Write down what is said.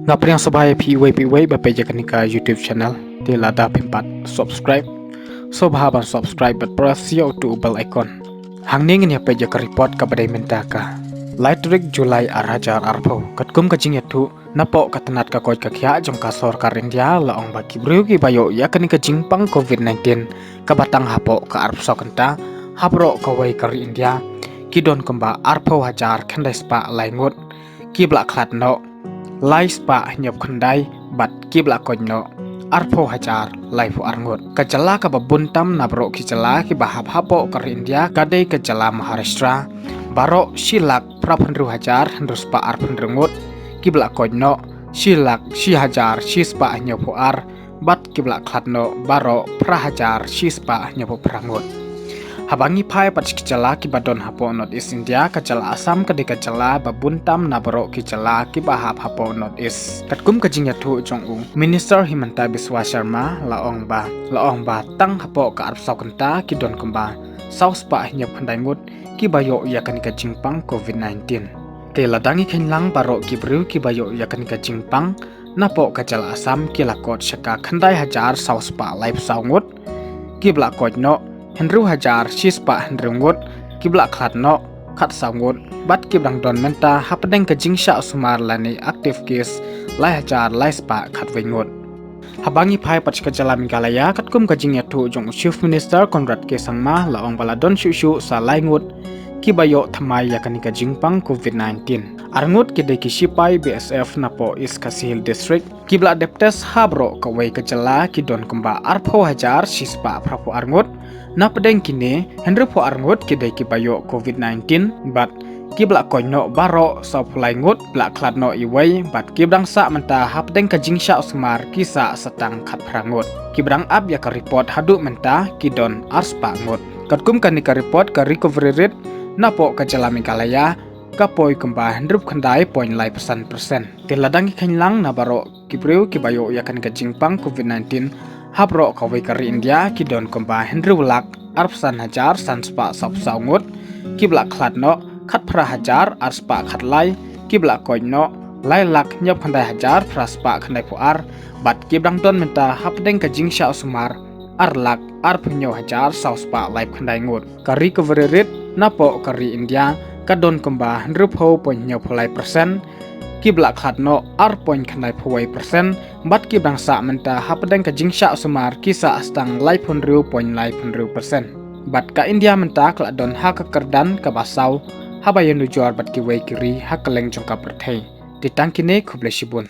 Ngapriang sabay PWPW bapeja kanika YouTube channel di lada pimpat subscribe so bahaban subscribe but press yo to bell icon hangning ni peja ka report ka badai mentaka Lightrik Julai arajar arpo katkum kajing yatu napo katanat ka koi ka kya jong ka sorkar India laong bagi brugi bayo ya kanika jingpang COVID-19 ka batang hapo ka arp sokenta hapro ka wai kari India kidon kemba arpo hajar khandai spa laingut kibla khat no lai spa nyop khandai bat kibla konno arpo hajar lai fu arngot kacala ka babuntam nabro kicala ki bahap hapo kar India kadai kacala Maharashtra baro silak praphendru hajar hendru spa arphendrengut kibla konno silak si hajar si spa nyop ar bat kibla khatno baro prahajar si spa nyop prangot habangi pai pat kicala ki badon hapo North East India kacala Assam kadi kacala babuntam nabro kicala ki bahap hapo North East katkum kajing yatu jong Minister Himanta Biswa Sharma laong ba tang hapo ka arp saukenta ki don kemba South Spa nyap khandaingut ki bayo ya kan ka jingpang COVID-19 te ladangi khenlang baro ki bru ki bayo ya kan ka jingpang napo kacala Assam ki lakot shaka khandai hajar South Spa live saungut ki blakot no Hendru hajar sispa hendrungut kibla khatno khat sangut bat kibrang don menta hapdeng ka jingsha sumar lani active case lai hajar lai spa khat wengut habangi phai pachka jala Meghalaya katkum ka jing yatu jong Chief Minister Conrad ke sangma laong bala don shu sa laingut kibayo thamai yakani ka jingpang COVID-19 arngut kidai ki sipai BSF napo is Kasihil district kibla deptes habro ka wai ka jala ki don kemba arpho hajar sispa prapo arngut na pedeng kini hendru po arngut kidai ki bayo COVID-19 bat kibla koino baro sa pulaingut bla kladno iwai bat kibrang sa menta hapdeng ka jingsha usmar kisa setang khat prangut kibrang ab ya ka report hadu menta kidon arspa ngut katkum kanika report ka recovery rate napo ka jala Meghalaya kapoi kemba hendrup khandai point lai persen tiladang khenlang na baro kibreu kibayo ya kan ka jingpang COVID-19 habro kawai kari India kidon kemba hendru lak arpsan hajar sanspa sop saungut kibla kladno khat pra hajar arspa khatlai kibla koino lai lak nyop khandai hajar praspa khandai puar bat kibrang don menta hapdeng ka jingsha usmar arlak arpunyo hajar sauspa live khandai ngut kari recovery rate napo kari India kadon kemba hendru pho ponyo pholai persen kibla khatno ar point khandai phoi persen bat kibrang sa menta hapdeng ka jingsha usmar kisa astang live hundru point live hundru persen bat ka India menta kladon ha ka kerdan ka basau habayen nujuar bat ki wei kiri ha kaleng jongka perthei ditangkine khublesibun